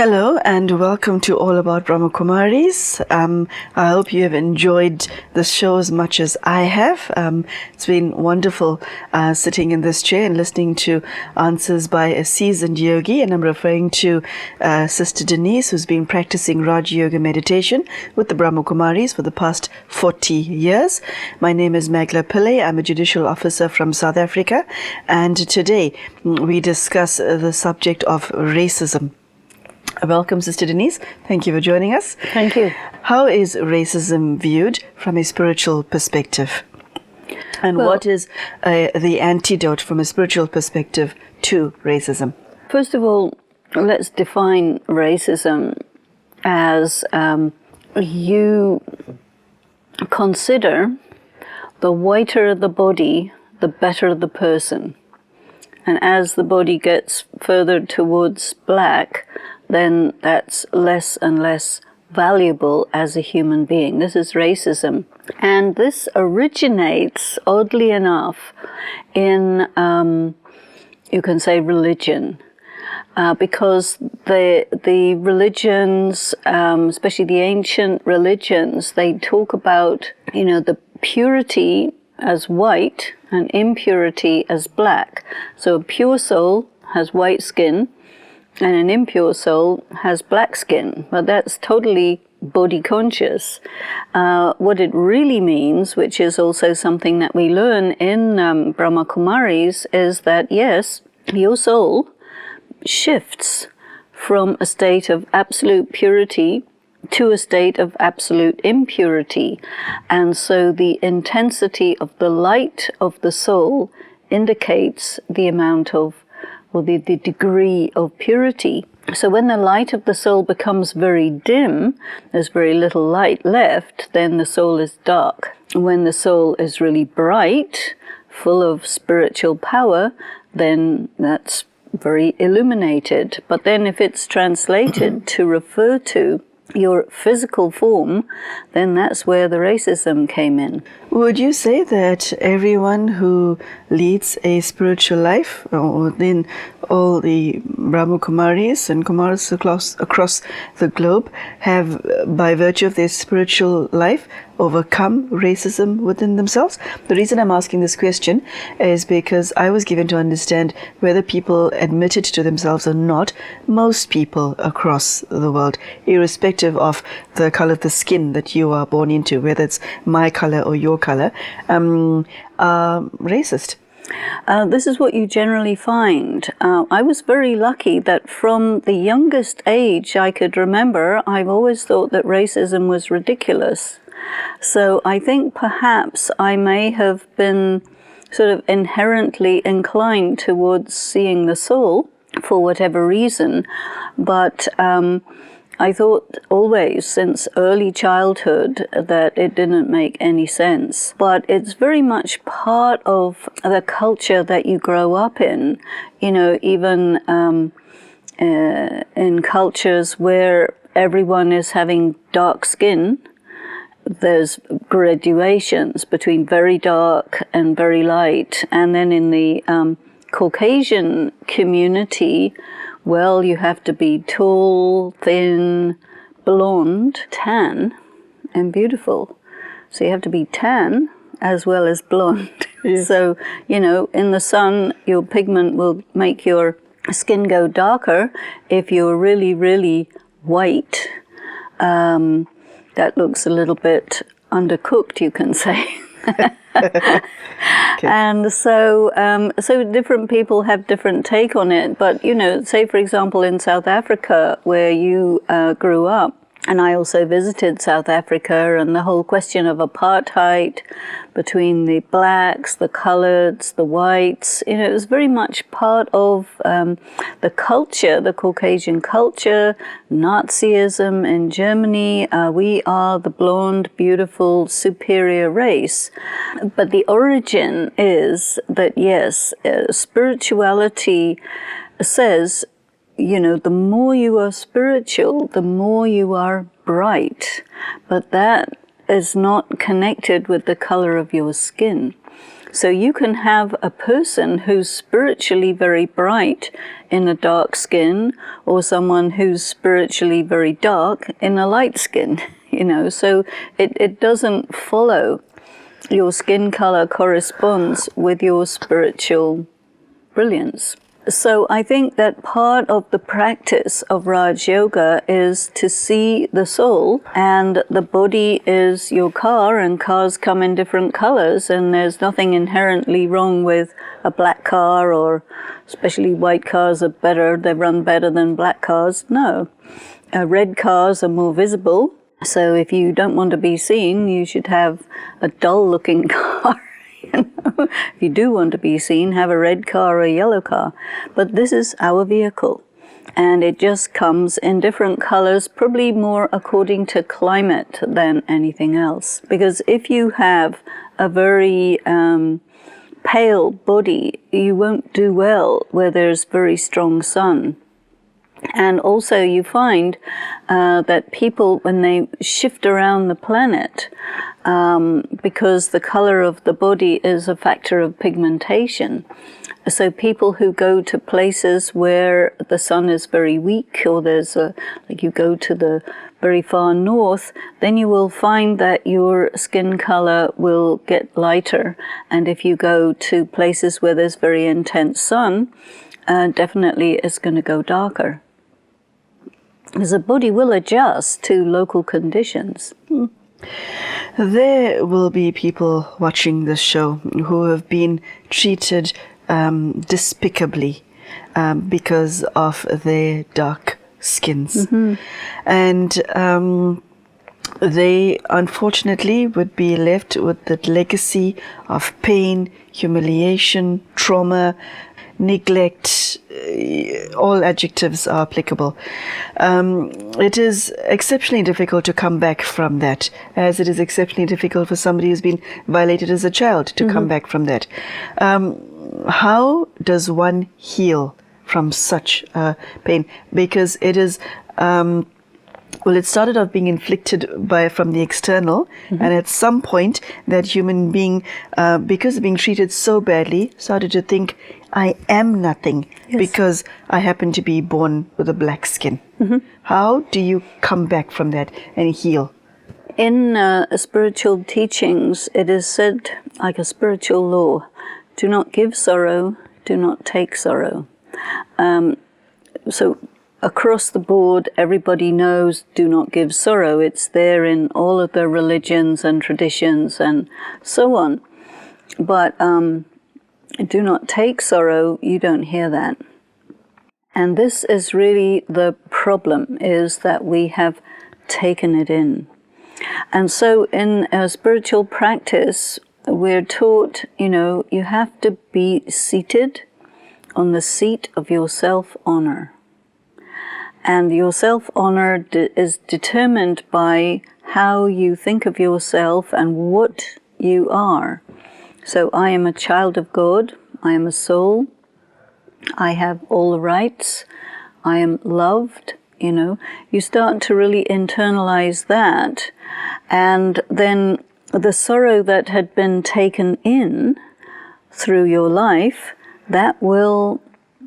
Hello and welcome to All About Brahmakumaris. I hope you have enjoyed the show as much as I have. It's been wonderful sitting in this chair and listening to answers by a seasoned yogi, and I'm referring to Sister Denise, who's been practicing Rajyoga Meditation with the Brahmakumaris for the past 40 years. My name is Magela Pillai. I'm a judicial officer from South Africa, and today we discuss the subject of racism. Welcome, Sister Denise. Thank you for joining us. Thank you. How is racism viewed from a spiritual perspective? And what is the antidote from a spiritual perspective to racism? First of all, let's define racism as you consider the whiter the body, the better the person. And as the body gets further towards black, then that's less and less valuable as a human being. This is racism. And this originates, oddly enough, in, you can say, religion. Because the religions, especially the ancient religions, they talk about, the purity as white and impurity as black. So a pure soul has white skin, and an impure soul has black skin, but that's totally body conscious. What it really means, which is also something that we learn in Brahma Kumaris, is that yes, your soul shifts from a state of absolute purity to a state of absolute impurity. And so the intensity of the light of the soul indicates the amount of, or the degree of purity. So when the light of the soul becomes very dim, there's very little light left, then the soul is dark. When the soul is really bright, full of spiritual power, then that's very illuminated. But then if it's translated to refer to your physical form, then that's where the racism came in. Would you say that everyone who leads a spiritual life, or then all the Brahma Kumaris and Kumaris across the globe, have, by virtue of their spiritual life, overcome racism within themselves? The reason I'm asking this question is because I was given to understand, whether people admit it to themselves or not, most people across the world, irrespective of the color of the skin that you are born into, whether it's my color or your color, are racist. This is what you generally find. I was very lucky that from the youngest age I could remember, I've always thought that racism was ridiculous. So I think perhaps I may have been sort of inherently inclined towards seeing the soul for whatever reason. But I thought always, since early childhood, that it didn't make any sense. But it's very much part of the culture that you grow up in. Even in cultures where everyone is having dark skin, there's graduations between very dark and very light. And then in the Caucasian community, well, you have to be tall, thin, blonde, tan, and beautiful. So you have to be tan as well as blonde. Yes. So, in the sun, your pigment will make your skin go darker. If you're really, really white, that looks a little bit undercooked, you can say. Okay. And so different people have different take on it. But, say, for example, in South Africa, where you grew up, and I also visited South Africa, and the whole question of apartheid between the blacks, the coloreds, the whites, it was very much part of the culture, the Caucasian culture, Nazism in Germany. We are the blonde, beautiful, superior race. But the origin is that, yes, spirituality says, the more you are spiritual, the more you are bright. But that is not connected with the color of your skin. So you can have a person who's spiritually very bright in a dark skin, or someone who's spiritually very dark in a light skin, so it doesn't follow. Your skin color corresponds with your spiritual brilliance. So I think that part of the practice of Raj Yoga is to see the soul, and the body is your car, and cars come in different colors, and there's nothing inherently wrong with a black car, or especially white cars are better, they run better than black cars. No. Red cars are more visible, so if you don't want to be seen, you should have a dull-looking car. If you do want to be seen, have a red car or a yellow car. But this is our vehicle, and it just comes in different colors, probably more according to climate than anything else. Because if you have a very pale body, you won't do well where there's very strong sun. And also you find that people, when they shift around the planet, because the color of the body is a factor of pigmentation, so people who go to places where the sun is very weak, or there's like you go to the very far north, then you will find that your skin color will get lighter. And if you go to places where there's very intense sun, definitely it's going to go darker. Because the body will adjust to local conditions. There will be people watching this show who have been treated despicably because of their dark skins. And they unfortunately would be left with the legacy of pain, humiliation, trauma, neglect. All adjectives are applicable. It is exceptionally difficult to come back from that, as it is exceptionally difficult for somebody who's been violated as a child to come back from that. How does one heal from such pain? Because it is it started off being inflicted from the external, and at some point that human being, because of being treated so badly, started to think, I am nothing because I happen to be born with a black skin. How do you come back from that and heal? In spiritual teachings, it is said, like a spiritual law, do not give sorrow, do not take sorrow. So across the board, everybody knows do not give sorrow. It's there in all of the religions and traditions and so on. But do not take sorrow, you don't hear that. And this is really the problem, is that we have taken it in. And so in a spiritual practice, we're taught, you have to be seated on the seat of your self-honor. And your self-honor is determined by how you think of yourself and what you are. So I am a child of God, I am a soul, I have all the rights, I am loved, You start to really internalize that, and then the sorrow that had been taken in through your life, that will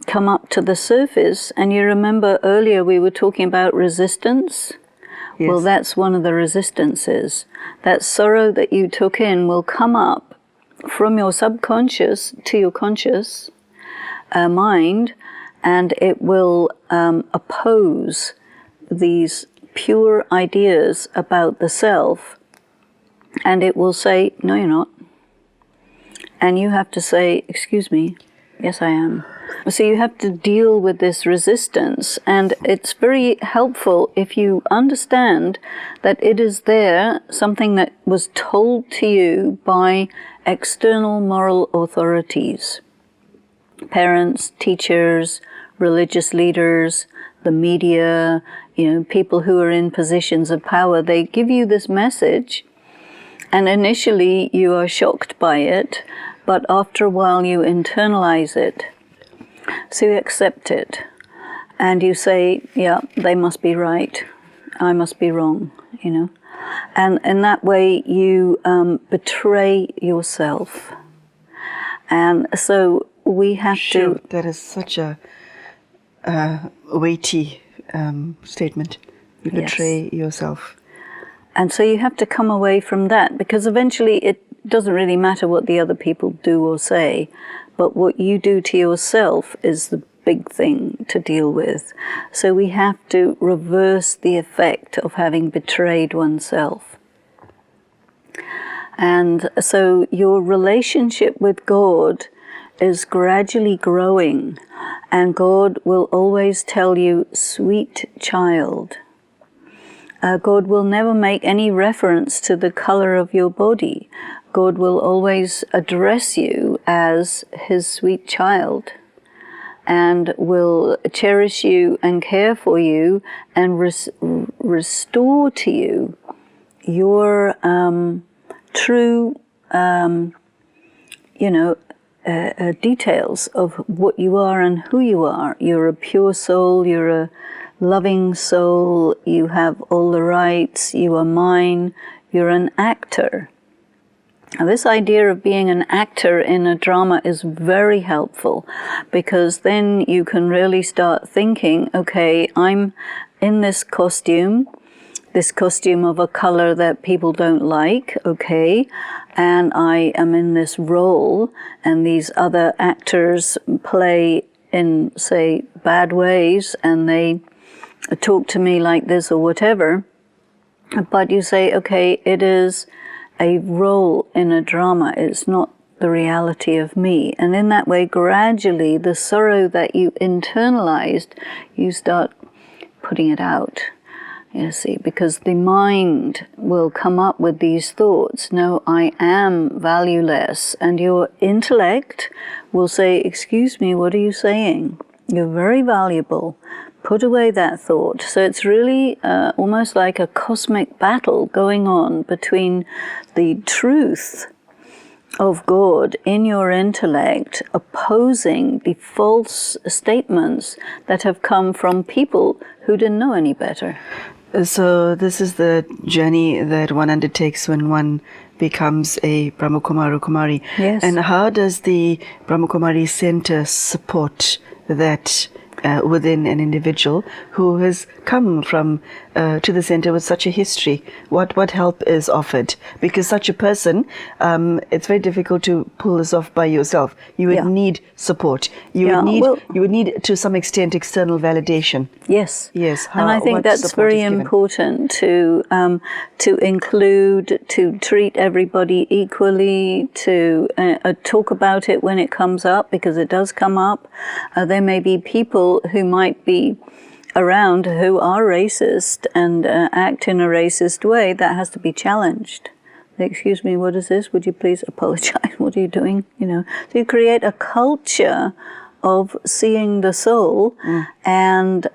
come up to the surface. And you remember earlier we were talking about resistance? Yes. Well, that's one of the resistances. That sorrow that you took in will come up from your subconscious to your conscious mind, and it will oppose these pure ideas about the self, and it will say, no, you're not. And you have to say, excuse me, yes, I am. So you have to deal with this resistance, and it's very helpful if you understand that it is there, something that was told to you by external moral authorities, parents, teachers, religious leaders, the media, people who are in positions of power. They give you this message, and initially you are shocked by it, but after a while you internalize it. So you accept it, and you say, yeah, they must be right, I must be wrong, And in that way, you betray yourself. And so we have to... That is such a weighty statement. You betray yourself. And so you have to come away from that, because eventually it doesn't really matter what the other people do or say, but what you do to yourself is the big thing to deal with. So we have to reverse the effect of having betrayed oneself. And so your relationship with God is gradually growing, and God will always tell you, sweet child. God will never make any reference to the color of your body. God will always address you as his sweet child, and will cherish you and care for you and restore to you your true, details of what you are and who you are. You're a pure soul, you're a loving soul, you have all the rights, you are mine, you're an actor. Now, this idea of being an actor in a drama is very helpful, because then you can really start thinking, okay, I'm in this costume of a color that people don't like, okay, and I am in this role, and these other actors play in, say, bad ways, and they talk to me like this or whatever, but you say, okay, it is a role in a drama, it's not the reality of me. And in that way, gradually, the sorrow that you internalized, you start putting it out, you see, because the mind will come up with these thoughts, no, I am valueless, and your intellect will say, excuse me, what are you saying? You're very valuable. Put away that thought. So it's really almost like a cosmic battle going on between the truth of God in your intellect opposing the false statements that have come from people who didn't know any better. So this is the journey that one undertakes when one becomes a Brahmakumar or Kumari. Yes. And how does the Brahma Kumaris Center support that within an individual who has come from to the center with such a history? What help is offered? Because such a person, it's very difficult to pull this off by yourself. You would need support. You would need to some extent external validation. Yes. Yes. And I think that's very important to include, to treat everybody equally, to talk about it when it comes up, because it does come up. There may be people who might be around who are racist and act in a racist way. That has to be challenged. Excuse me, what is this? Would you please apologize? What are you doing? So you create a culture of seeing the soul, and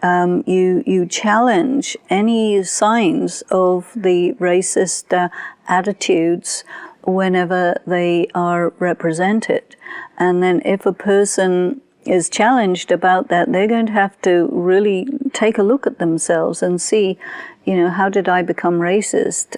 you challenge any signs of the racist attitudes whenever they are represented. And then if a person is challenged about that, they're going to have to really take a look at themselves and see, how did I become racist?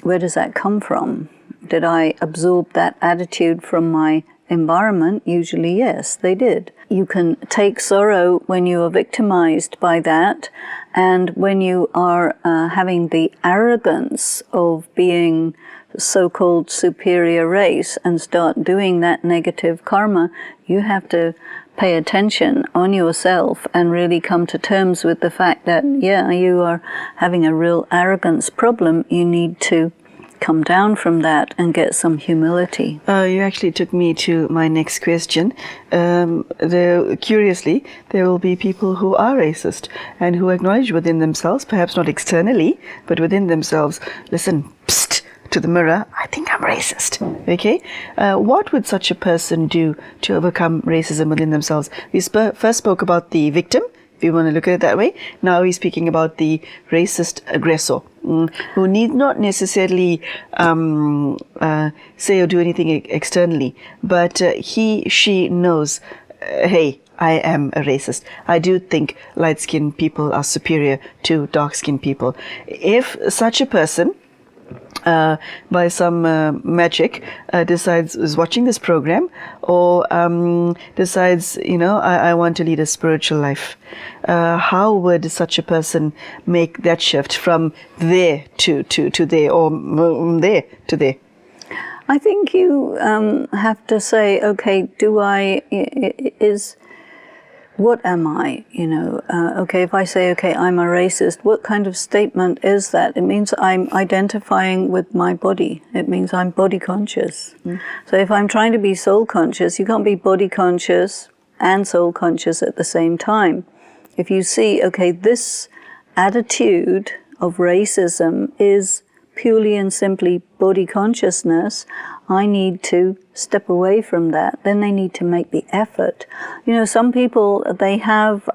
Where does that come from? Did I absorb that attitude from my environment? Usually, yes, they did. You can take sorrow when you are victimized by that, and when you are having the arrogance of being so-called superior race and start doing that negative karma, you have to pay attention on yourself and really come to terms with the fact that, you are having a real arrogance problem. You need to come down from that and get some humility. You actually took me to my next question. Curiously, there will be people who are racist and who acknowledge within themselves, perhaps not externally, but within themselves, listen, psst, to the mirror, I think I'm racist. Okay? What would such a person do to overcome racism within themselves? We first spoke about the victim, if you want to look at it that way. Now we're speaking about the racist aggressor, who need not necessarily say or do anything externally, but she knows, hey, I am a racist. I do think light-skinned people are superior to dark-skinned people. If such a person, by some magic, is watching this program, or decides, I want to lead a spiritual life, how would such a person make that shift from there to there, or there to there? I think you have to say, okay, what am I? Okay, if I say, okay, I'm a racist, what kind of statement is that? It means I'm identifying with my body. It means I'm body conscious. So if I'm trying to be soul conscious, you can't be body conscious and soul conscious at the same time. If you see, okay, this attitude of racism is purely and simply body consciousness, I need to step away from that. Then they need to make the effort. Some people, they have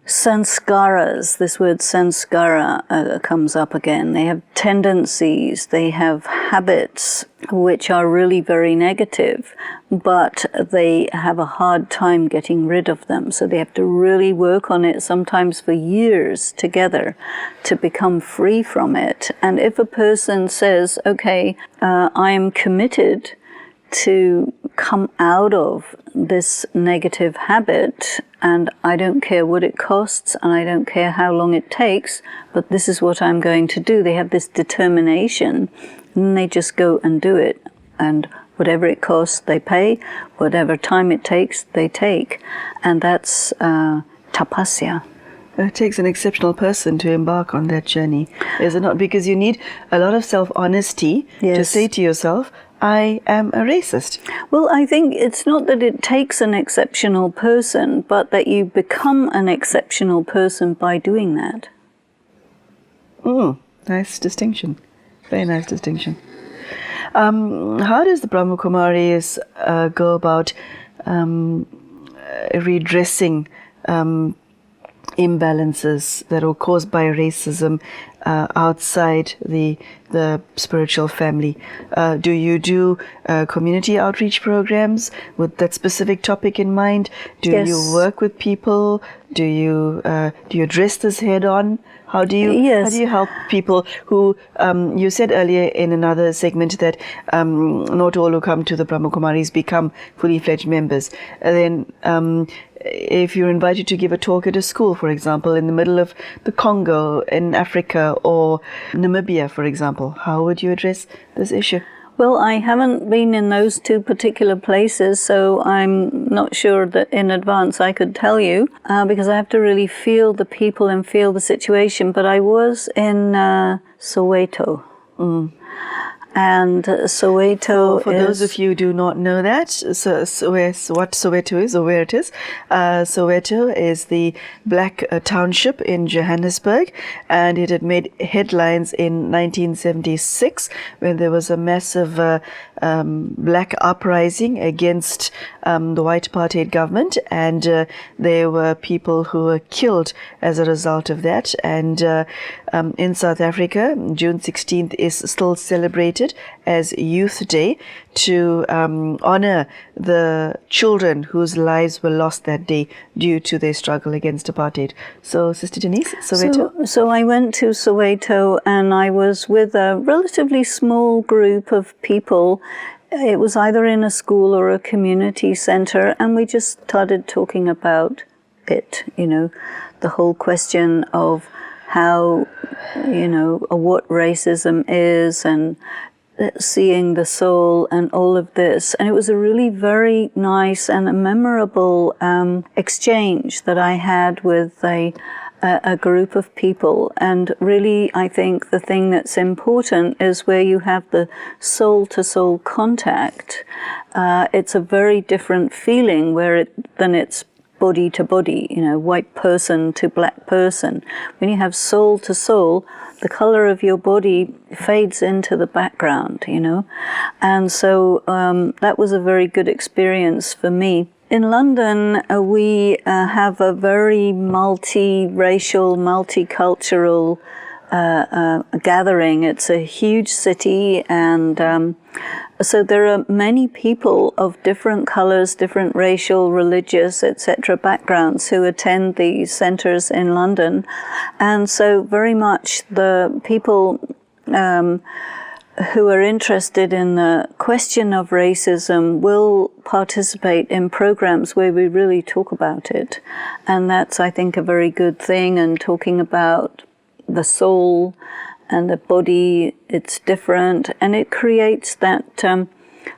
sanskaras. This word sanskara comes up again. They have tendencies, they have habits which are really very negative, but they have a hard time getting rid of them. So they have to really work on it, sometimes for years together, to become free from it. And if a person says, okay, I am committed to come out of this negative habit, and I don't care what it costs, and I don't care how long it takes, but this is what I'm going to do. They have this determination, and they just go and do it. And whatever it costs, they pay. Whatever time it takes, they take. And that's tapasya. It takes an exceptional person to embark on that journey, is it not? Because you need a lot of self-honesty to say to yourself, I am a racist. Well, I think it's not that it takes an exceptional person, but that you become an exceptional person by doing that. Nice distinction. Very nice distinction. How does the Brahmakumaris go about redressing imbalances that are caused by racism outside the spiritual family? Do you do community outreach programs with that specific topic in mind? Do you work with people? Do you address this head on? How do you help people who, you said earlier in another segment that not all who come to the Brahmakumaris become fully fledged members. And then if you're invited to give a talk at a school, for example, in the middle of the Congo, in Africa, or Namibia, for example, how would you address this issue? Well, I haven't been in those two particular places, so I'm not sure that in advance I could tell you, because I have to really feel the people and feel the situation. But I was in Soweto. And Soweto for those of you who do not know that, what Soweto is or where it is, Soweto is the black township in Johannesburg, and it had made headlines in 1976 when there was a massive black uprising against the white apartheid government, and there were people who were killed as a result of that. And in South Africa, June 16th is still celebrated as Youth Day to honor the children whose lives were lost that day due to their struggle against apartheid. So, Sister Denise, Soweto? So I went to Soweto, and I was with a relatively small group of people. It was either in a school or a community center, and we just started talking about it, the whole question of how, what racism is, and seeing the soul and all of this. And it was a really very nice and a memorable exchange that I had with a group of people. And really, I think the thing that's important is where you have the soul-to-soul contact. It's a very different feeling than it's body to body, white person to black person. When you have soul to soul, the color of your body fades into the background, And so that was a very good experience for me. In London, we have a very multi-racial, multicultural gathering. It's a huge city, and So there are many people of different colors, different racial, religious, etc. backgrounds who attend these centers in London. And so very much the people who are interested in the question of racism will participate in programs where we really talk about it. And that's, I think, a very good thing. And talking about the soul and the body, it's different, and it creates that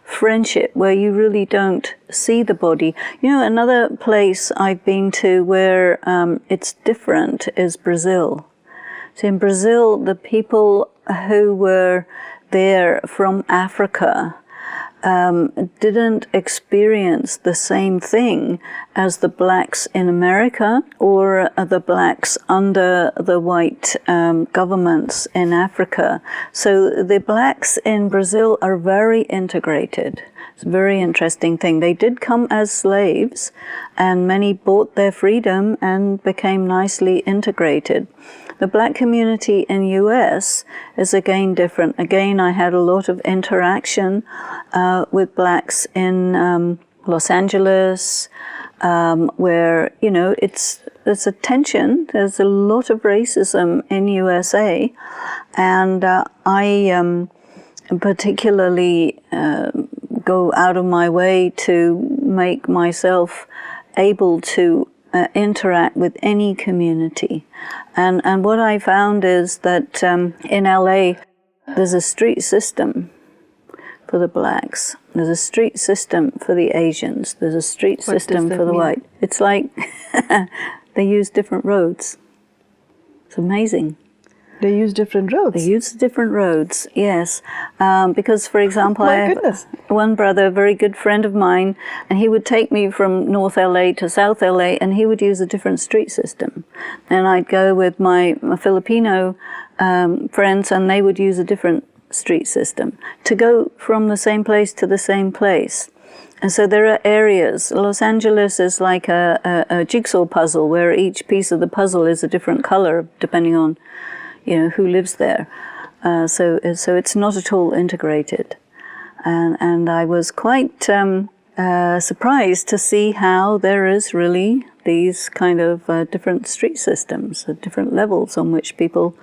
friendship where you really don't see the body. You know, another place I've been to where it's different is Brazil. So in Brazil, the people who were there from Africa didn't experience the same thing as the blacks in America or the blacks under the white governments in Africa. So the blacks in Brazil are very integrated. It's a very interesting thing. They did come as slaves, and many bought their freedom and became nicely integrated. The black community in US is again different. Again, I had a lot of interaction with blacks in Los Angeles, where, you know, there's a tension. There's a lot of racism in USA, and I particularly go out of my way to make myself able to interact with any community. And what I found is that in LA, there's a street system for the blacks. There's a street system for the Asians. There's a street system for the white. It's like they use different roads. It's amazing. They use different roads? They use different roads, yes. Because, for example, My I have goodness. one brother, a very good friend of mine, and he would take me from North LA to South LA, and he would use a different street system. And I'd go with my Filipino friends, and they would use a different street system to go from the same place to the same place. And so there are areas. Los Angeles is like a jigsaw puzzle where each piece of the puzzle is a different color depending on, you know, who lives there. So it's not at all integrated. And I was quite surprised to see how there is really these kind of different street systems, different levels on which people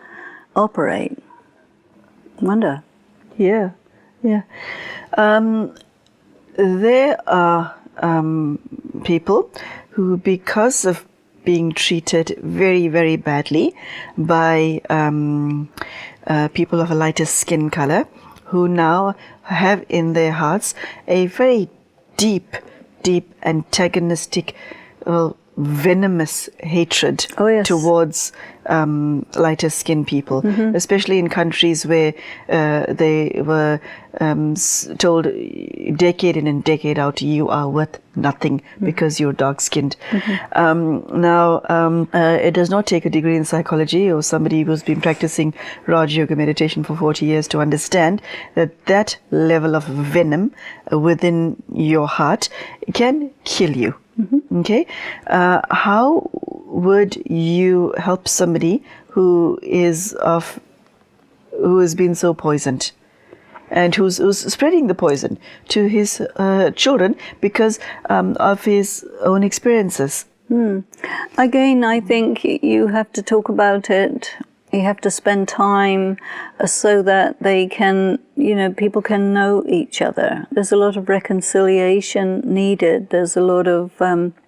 operate. Wonder. Yeah, yeah. There are people who, because of being treated very, very badly by people of a lighter skin color, who now have in their hearts a very deep, deep antagonistic, venomous hatred towards lighter skinned people, especially in countries where they were told decade in and decade out, you are worth nothing because you're dark skinned. Now, it does not take a degree in psychology or somebody who's been practicing Rajyoga Meditation for 40 years to understand that that level of venom within your heart can kill you. Okay, how would you help somebody who has been so poisoned, and who's spreading the poison to his children because of his own experiences? Again, I think you have to talk about it. You have to spend time so that they can, you know, people can know each other. There's a lot of reconciliation needed. There's a lot of,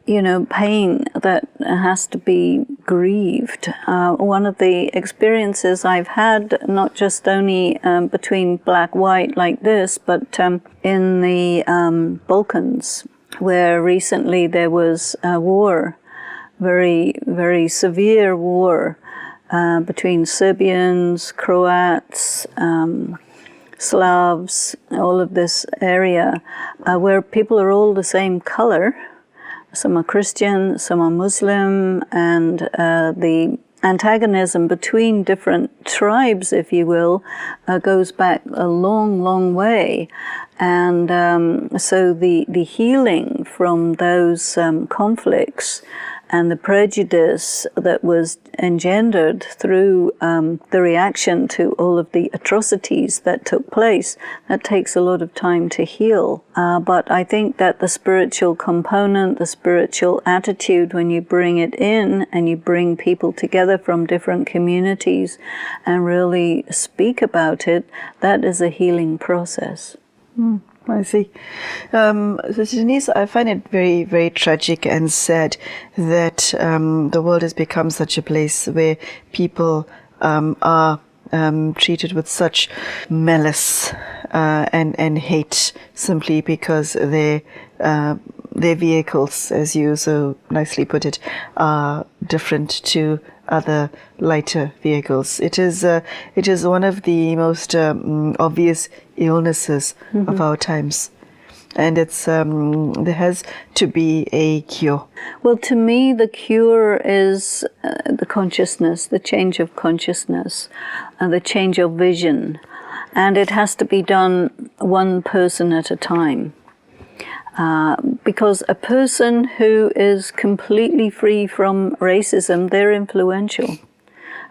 you know, pain that has to be grieved. One of the experiences I've had, not just only between black-white like this, but in the Balkans, where recently there was a war, very, very severe war, between Serbians, Croats, Slavs, all of this area, where people are all the same color. Some are Christian, some are Muslim, and the antagonism between different tribes, if you will, goes back a long, long way. And so the healing from those conflicts and the prejudice that was engendered through the reaction to all of the atrocities that took place, that takes a lot of time to heal. But I think that the spiritual component, the spiritual attitude, when you bring it in and you bring people together from different communities and really speak about it, that is a healing process. I see. So Denise, I find it very, very tragic and sad that the world has become such a place where people are treated with such malice and hate simply because their vehicles, as you so nicely put it, are different to other lighter vehicles. It is one of the most obvious illnesses of our times, and there has to be a cure. Well, to me, the cure is the consciousness, the change of consciousness, the change of vision, and it has to be done one person at a time. Because a person who is completely free from racism, they're influential.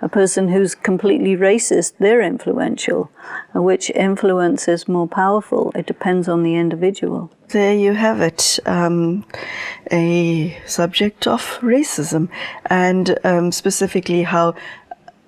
A person who's completely racist, they're influential. Which influence is more powerful? It depends on the individual. There you have it, a subject of racism, and specifically how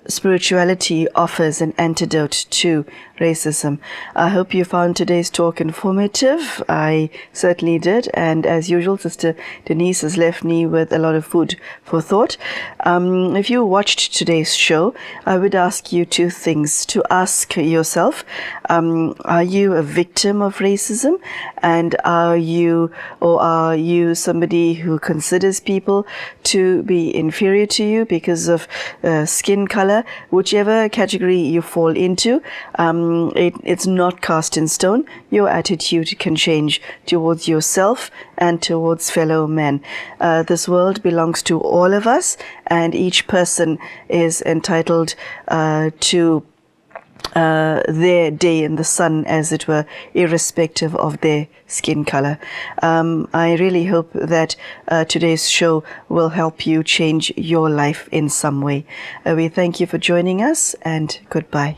spirituality offers an antidote to racism. I hope you found today's talk informative. I certainly did, and as usual, Sister Denise has left me with a lot of food for thought. If you watched today's show, I would ask you two things to ask yourself. Are you a victim of racism? And are you somebody who considers people to be inferior to you because of skin color? Whichever category you fall into, it's not cast in stone. Your attitude can change towards yourself and towards fellow men. This world belongs to all of us, and each person is entitled to their day in the sun, as it were, irrespective of their skin color. I really hope that today's show will help you change your life in some way. We thank you for joining us, and goodbye.